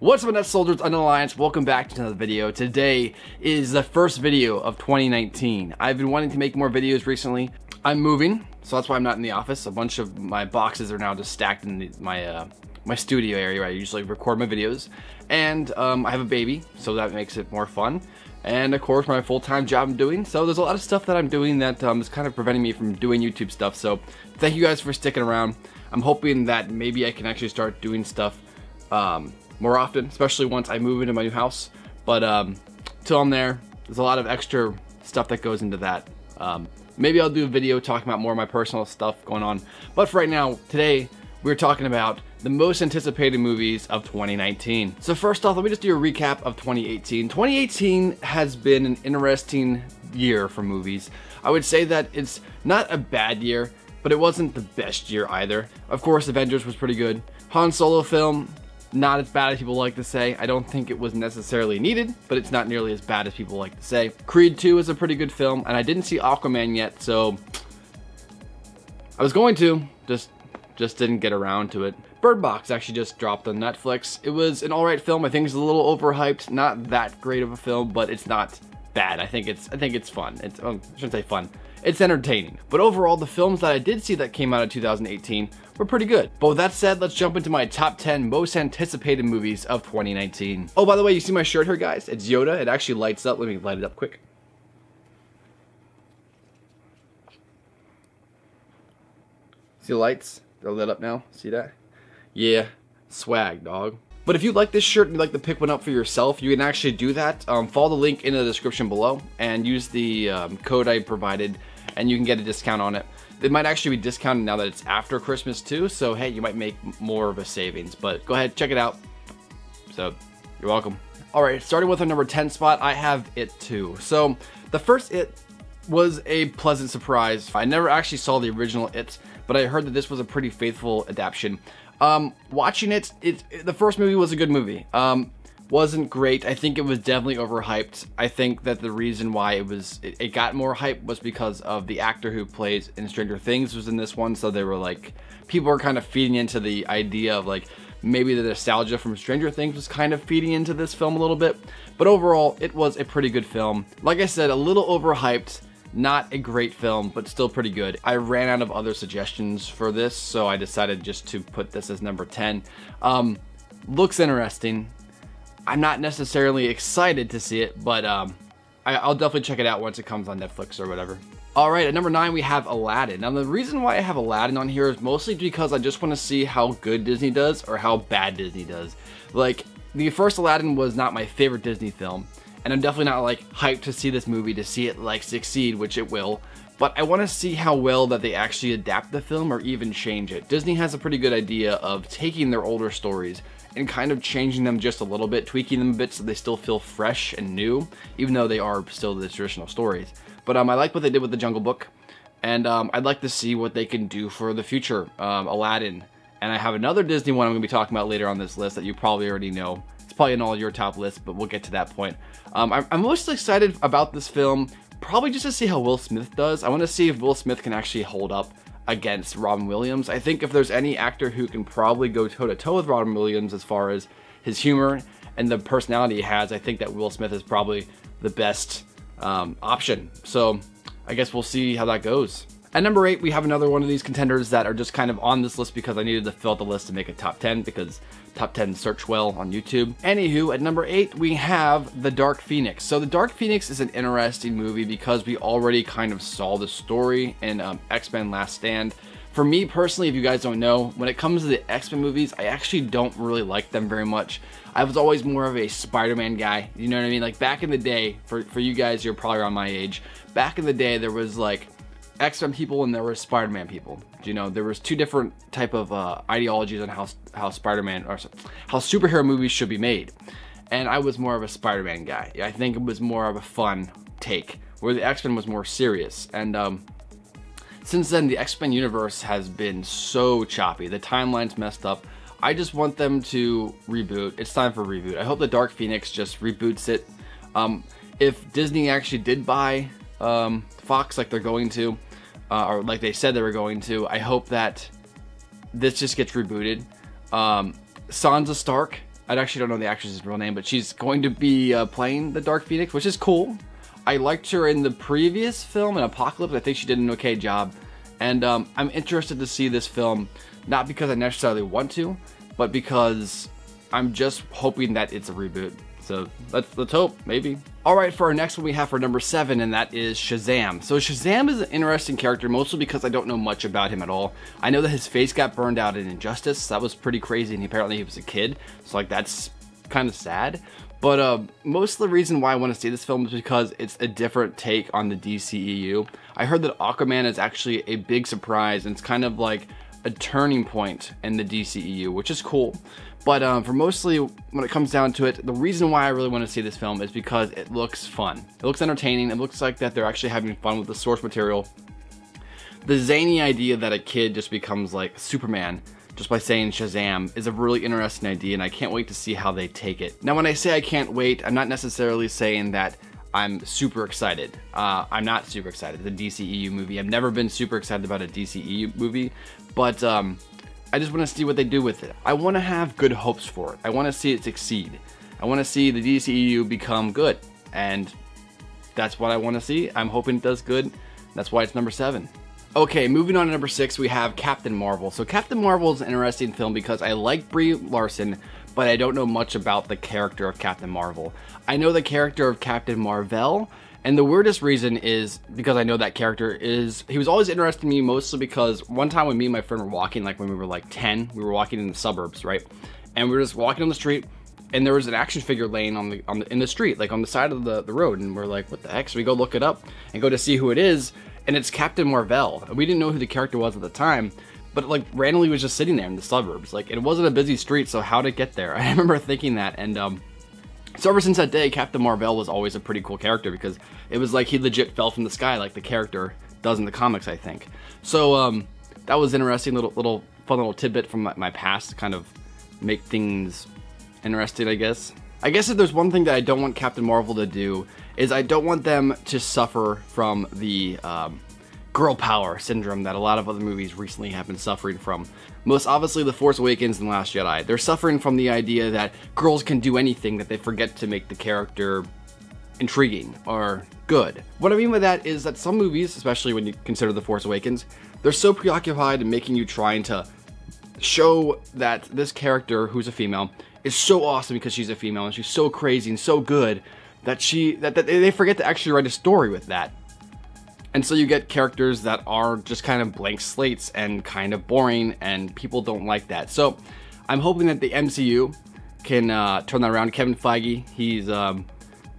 What's up, Net Soldiers under the Alliance? Welcome back to another video. Today is the first video of 2019. I've been wanting to make more videos recently. I'm moving, so that's why I'm not in the office. A bunch of my boxes are now just stacked in my studio area where I usually record my videos. And I have a baby, so that makes it more fun. And of course, my full-time job I'm doing. So there's a lot of stuff that I'm doing that is kind of preventing me from doing YouTube stuff. So thank you guys for sticking around. I'm hoping that maybe I can actually start doing stuff more often, especially once I move into my new house. But till I'm there, there's a lot of extra stuff that goes into that. Maybe I'll do a video talking about more of my personal stuff going on. But for right now, today, we're talking about the most anticipated movies of 2019. So first off, let me just do a recap of 2018. 2018 has been an interesting year for movies. I would say that it's not a bad year, but it wasn't the best year either. Of course, Avengers was pretty good. Han Solo film, not as bad as people like to say. I don't think it was necessarily needed, but it's not nearly as bad as people like to say. Creed 2 is a pretty good film, and I didn't see Aquaman yet, so I was going to, just didn't get around to it. Bird Box actually just dropped on Netflix. It was an alright film. I think it's a little overhyped. Not that great of a film, but it's not bad. I think it's fun. I shouldn't say fun. It's entertaining. But overall, the films that I did see that came out in 2018 were pretty good. But with that said, let's jump into my top 10 most anticipated movies of 2019. Oh, by the way, you see my shirt here, guys? It's Yoda. It actually lights up. Let me light it up quick. See the lights? They're lit up now. See that? Yeah, swag, dog. But if you like this shirt and you'd like to pick one up for yourself, you can actually do that. Follow the link in the description below and use the code I provided, and you can get a discount on it. It might actually be discounted now that it's after Christmas too, so hey, you might make more of a savings. But go ahead, check it out. So, you're welcome. Alright, starting with our number 10 spot, I have It 2. So, the first It was a pleasant surprise. I never actually saw the original It, but I heard that this was a pretty faithful adaptation. Watching it, the first movie was a good movie. Wasn't great. I think it was definitely overhyped. I think that the reason why it got more hype was because of the actor who plays in Stranger Things was in this one, so they were like, people were kind of feeding into the idea of like, maybe the nostalgia from Stranger Things was kind of feeding into this film a little bit. But overall, it was a pretty good film. Like I said, a little overhyped. Not a great film, but still pretty good. I ran out of other suggestions for this, so I decided just to put this as number 10. Looks interesting. I'm not necessarily excited to see it, but I'll definitely check it out once it comes on Netflix or whatever. Alright, at number 9 we have Aladdin. Now the reason why I have Aladdin on here is mostly because I just want to see how good Disney does or how bad Disney does. Like, the first Aladdin was not my favorite Disney film. And I'm definitely not like hyped to see this movie, to see it like succeed, which it will. But I want to see how well that they actually adapt the film or even change it. Disney has a pretty good idea of taking their older stories and kind of changing them just a little bit, tweaking them a bit so they still feel fresh and new, even though they are still the traditional stories. But I like what they did with the Jungle Book, and I'd like to see what they can do for the future. Aladdin. And I have another Disney one I'm going to be talking about later on this list that you probably already know. It's probably in all your top lists, but we'll get to that point. I'm most excited about this film, probably just to see how Will Smith does. I want to see if Will Smith can actually hold up against Robin Williams. I think if there's any actor who can probably go toe-to-toe with Robin Williams as far as his humor and the personality he has, I think that Will Smith is probably the best option. So I guess we'll see how that goes. At number 8, we have another one of these contenders that are just kind of on this list because I needed to fill out the list to make a top 10 because top 10 search well on YouTube. Anywho, at number 8, we have The Dark Phoenix. So The Dark Phoenix is an interesting movie because we already kind of saw the story in X-Men Last Stand. For me personally, if you guys don't know, when it comes to the X-Men movies, I actually don't really like them very much. I was always more of a SpiderMan guy, you know what I mean? Like back in the day, for you guys, you're probably around my age, back in the day there was like X-Men people and there were Spider-Man people. You know, there was two different type of ideologies on how Spider-Man or how superhero movies should be made. And I was more of a Spider-Man guy. I think it was more of a fun take, where the X-Men was more serious. And since then, the X-Men universe has been so choppy. The timeline's messed up. I just want them to reboot. It's time for a reboot. I hope the Dark Phoenix just reboots it. If Disney actually did buy Fox like they're going to, or like they said they were going to, I hope that this just gets rebooted. Sansa Stark I actually don't know the actress's real name, but she's going to be playing the Dark Phoenix, which is cool. I liked her in the previous film, in Apocalypse. I think she did an okay job. And I'm interested to see this film, not because I necessarily want to, but because I'm just hoping that it's a reboot. So let's hope, maybe. All right, for our next one we have for number 7, and that is Shazam. So Shazam is an interesting character, mostly because I don't know much about him at all. I know that his face got burned out in Injustice. That was pretty crazy, and apparently he was a kid. So like that's kind of sad. But most of the reason why I want to see this film is because it's a different take on the DCEU. I heard that Aquaman is actually a big surprise, and it's kind of like a turning point in the DCEU, which is cool. But for mostly, when it comes down to it, the reason why I really want to see this film is because it looks fun. It looks entertaining. It looks like that they're actually having fun with the source material. The zany idea that a kid just becomes like Superman just by saying Shazam is a really interesting idea, and I can't wait to see how they take it. Now, when I say I can't wait, I'm not necessarily saying that I'm super excited. I'm not super excited. It's a DCEU movie. I've never been super excited about a DCEU movie, but I just want to see what they do with it. I want to have good hopes for it. I want to see it succeed. I want to see the DCEU become good, and that's what I want to see. I'm hoping it does good. That's why it's number 7. Okay, moving on to number 6, we have Captain Marvel. So Captain Marvel is an interesting film because I like Brie Larson, but I don't know much about the character of Captain Marvel. I know the character of Captain Marvel, and the weirdest reason is because I know that character is, he was always interested in me mostly because one time when me and my friend were walking, like when we were like 10, we were walking in the suburbs, right? And we were just walking on the street, and there was an action figure laying in the street, like on the side of the road, and we're like, what the heck? So we go look it up and go to see who it is, and it's Captain Marvel. We didn't know who the character was at the time, but like randomly was just sitting there in the suburbs. Like it wasn't a busy street, so how'd it get there? I remember thinking that, and so ever since that day, Captain Marvel was always a pretty cool character because it was like he legit fell from the sky like the character does in the comics, I think. So that was interesting, fun little tidbit from my past to kind of make things interesting, I guess. I guess if there's one thing that I don't want Captain Marvel to do is I don't want them to suffer from the girl power syndrome that a lot of other movies recently have been suffering from. Most obviously The Force Awakens and The Last Jedi. They're suffering from the idea that girls can do anything, that they forget to make the character intriguing or good. What I mean by that is that some movies, especially when you consider The Force Awakens, they're so preoccupied in making you trying to show that this character, who's a female, is so awesome because she's a female and she's so crazy and so good that they forget to actually write a story with that. And so you get characters that are just kind of blank slates and kind of boring, and people don't like that. So I'm hoping that the MCU can turn that around. Kevin Feige, he's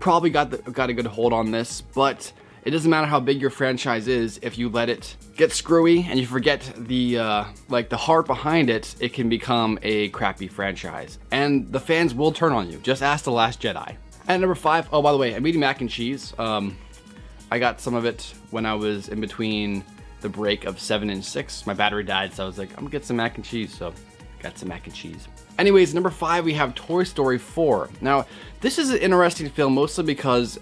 probably got a good hold on this, but it doesn't matter how big your franchise is. If you let it get screwy and you forget the heart behind it, it can become a crappy franchise, and the fans will turn on you. Just ask The Last Jedi. And number 5, oh, by the way, I'm eating mac and cheese. I got some of it when I was in between the break of 7 and 6. My battery died, so I was like, I'm gonna get some mac and cheese, so got some mac and cheese. Anyways, number 5, we have Toy Story 4. Now, this is an interesting film mostly because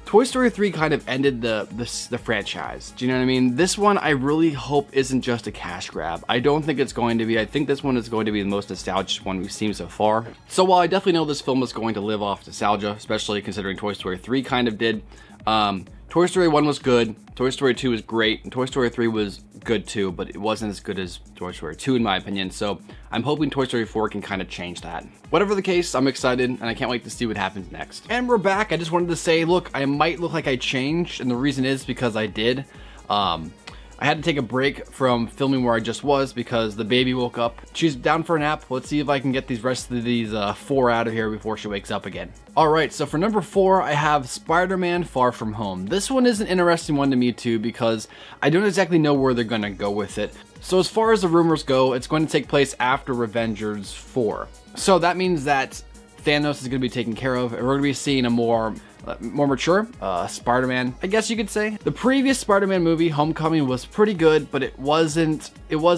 Toy Story 3 kind of ended the franchise. Do you know what I mean? This one I really hope isn't just a cash grab. I don't think it's going to be. I think this one is going to be the most nostalgic one we've seen so far. So while I definitely know this film is going to live off nostalgia, especially considering Toy Story 3 kind of did, Toy Story 1 was good, Toy Story 2 was great, and Toy Story 3 was good too, but it wasn't as good as Toy Story 2 in my opinion, so I'm hoping Toy Story 4 can kind of change that. Whatever the case, I'm excited, and I can't wait to see what happens next. And we're back. I just wanted to say, look, I might look like I changed, and the reason is because I did. I had to take a break from filming where I just was because the baby woke up. She's down for a nap. Let's see if I can get these rest of these 4 out of here before she wakes up again. Alright, so for number 4, I have Spider-Man Far From Home. This one is an interesting one to me too because I don't exactly know where they're going to go with it. So as far as the rumors go, it's going to take place after Avengers 4. So that means that Thanos is going to be taken care of, and we're going to be seeing a more mature Spider-Man, I guess you could say. The previous Spider-Man movie, Homecoming, was pretty good, but it wasn't able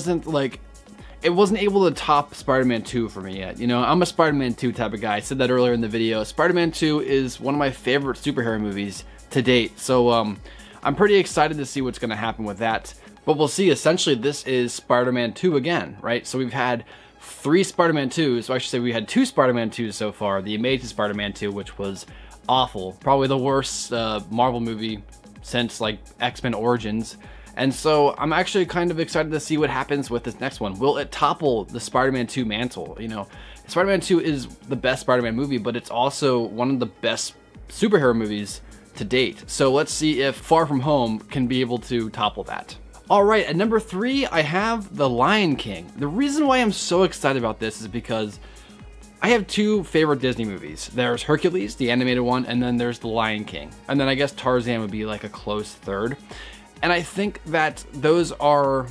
to top Spider-Man 2 for me yet. You know, I'm a Spider-Man 2 type of guy. I said that earlier in the video. Spider-Man 2 is one of my favorite superhero movies to date, so I'm pretty excited to see what's going to happen with that. But we'll see. Essentially, this is Spider-Man 2 again, right? So we've had 3 Spider-Man 2s, so I should say we had 2 Spider-Man 2s so far. The Amazing Spider-Man 2, which was awful. Probably the worst Marvel movie since like X-Men Origins. And so I'm actually kind of excited to see what happens with this next one. Will it topple the Spider-Man 2 mantle? You know, Spider-Man 2 is the best Spider-Man movie, but it's also one of the best superhero movies to date. So let's see if Far From Home can be able to topple that. All right, at number 3, I have The Lion King. The reason why I'm so excited about this is because I have 2 favorite Disney movies. There's Hercules, the animated one, and then there's The Lion King. And then I guess Tarzan would be like a close third. And I think that those are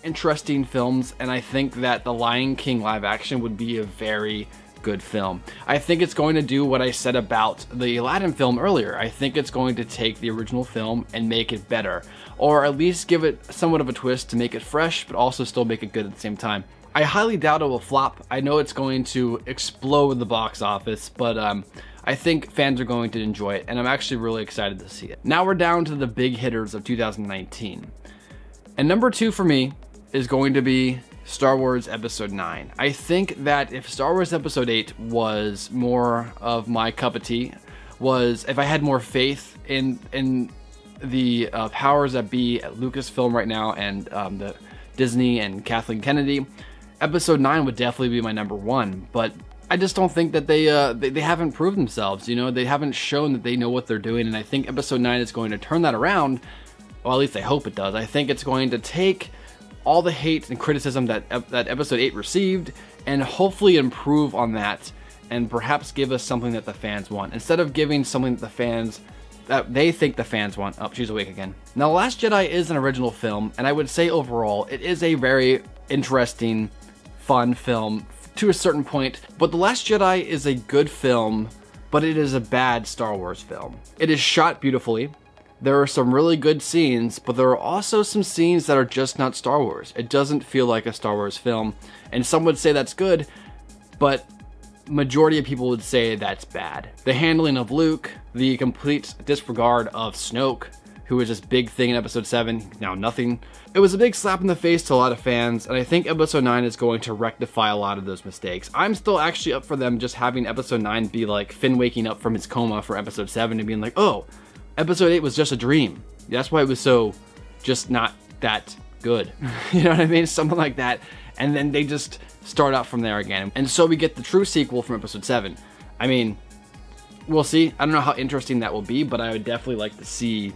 interesting films, and I think that The Lion King live action would be a very good film. I think it's going to do what I said about the Aladdin film earlier. I think it's going to take the original film and make it better, or at least give it somewhat of a twist to make it fresh, but also still make it good at the same time. I highly doubt it will flop. I know it's going to explode the box office, but I think fans are going to enjoy it, and I'm actually really excited to see it. Now we're down to the big hitters of 2019. And number 2 for me is going to be Star Wars Episode 9. I think that if Star Wars Episode 8 was more of my cup of tea, if I had more faith in the powers that be at Lucasfilm right now and the Disney and Kathleen Kennedy, Episode 9 would definitely be my number 1, but I just don't think that they haven't proved themselves. You know, they haven't shown that they know what they're doing, and I think Episode 9 is going to turn that around. Well, at least I hope it does. I think it's going to take all the hate and criticism that Episode 8 received and hopefully improve on that and perhaps give us something that the fans want, instead of giving something that they think the fans want. Oh, she's awake again. Now, The Last Jedi is an original film, and I would say overall it is a very interesting, fun film to a certain point, but The Last Jedi is a good film, but it is a bad Star Wars film. It is shot beautifully. There are some really good scenes, but there are also some scenes that are just not Star Wars. It doesn't feel like a Star Wars film, and some would say that's good, but majority of people would say that's bad. The handling of Luke, the complete disregard of Snoke, who was this big thing in Episode 7, now nothing. It was a big slap in the face to a lot of fans, and I think Episode 9 is going to rectify a lot of those mistakes. I'm still actually up for them just having Episode 9 be like Finn waking up from his coma for Episode 7 and being like, oh, Episode 8 was just a dream. That's why it was so just not that good. You know what I mean? Something like that. And then they just start out from there again. And so we get the true sequel from Episode 7. I mean, we'll see. I don't know how interesting that will be, but I would definitely like to see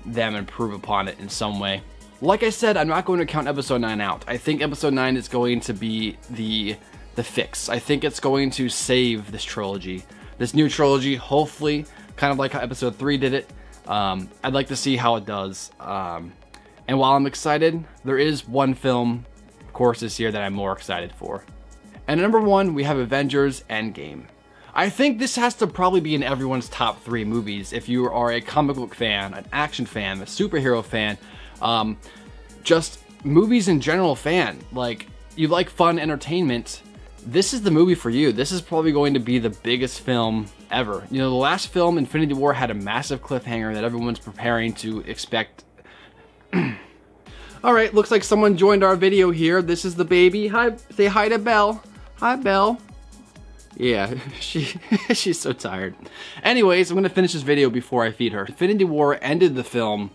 them improve upon it in some way. Like I said, I'm not going to count Episode 9 out. I think Episode 9 is going to be the fix. I think it's going to save this trilogy. This new trilogy, hopefully, kind of like how Episode 3 did it. I'd like to see how it does. And while I'm excited, there is one film, of course, this year that I'm more excited for. And at number 1, we have Avengers Endgame. I think this has to probably be in everyone's top 3 movies. If you are a comic book fan, an action fan, a superhero fan, just movies in general fan, like you like fun entertainment, this is the movie for you. This is probably going to be the biggest film ever. You know, the last film, Infinity War, had a massive cliffhanger that everyone's preparing to expect. All right, looks like someone joined our video here. This is the baby. Hi, say hi to Belle. Hi, Belle. Yeah, she's so tired. Anyways, I'm gonna finish this video before I feed her. Infinity War ended the film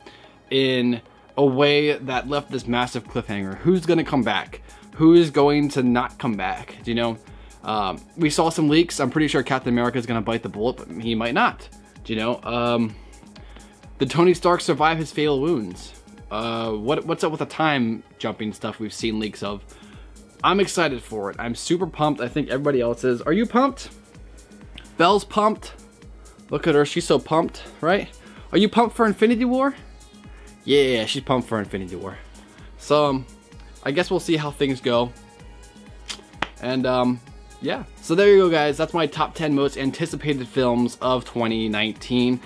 in a way that left this massive cliffhanger. Who's gonna come back? Who is going to not come back? Do you know? We saw some leaks. I'm pretty sure Captain America is gonna bite the bullet, but he might not. Do you know? Did Tony Stark survive his fatal wounds? What's up with the time jumping stuff we've seen leaks of? I'm excited for it. I'm super pumped. I think everybody else is. Are you pumped? Belle's pumped. Look at her. She's so pumped, right? Are you pumped for Infinity War? Yeah, she's pumped for Infinity War. So, I guess we'll see how things go. And, yeah. So there you go, guys. That's my top 10 most anticipated films of 2019.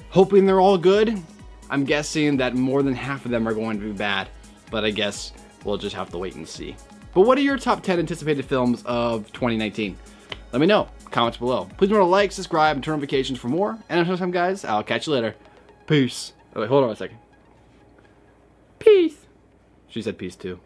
Hoping they're all good. I'm guessing that more than half of them are going to be bad. But I guess we'll just have to wait and see. But what are your top 10 anticipated films of 2019? Let me know. Comments below. Please remember to like, subscribe, and turn notifications for more. And until next time, guys, I'll catch you later. Peace. Oh, wait, hold on a second. Peace. She said peace too.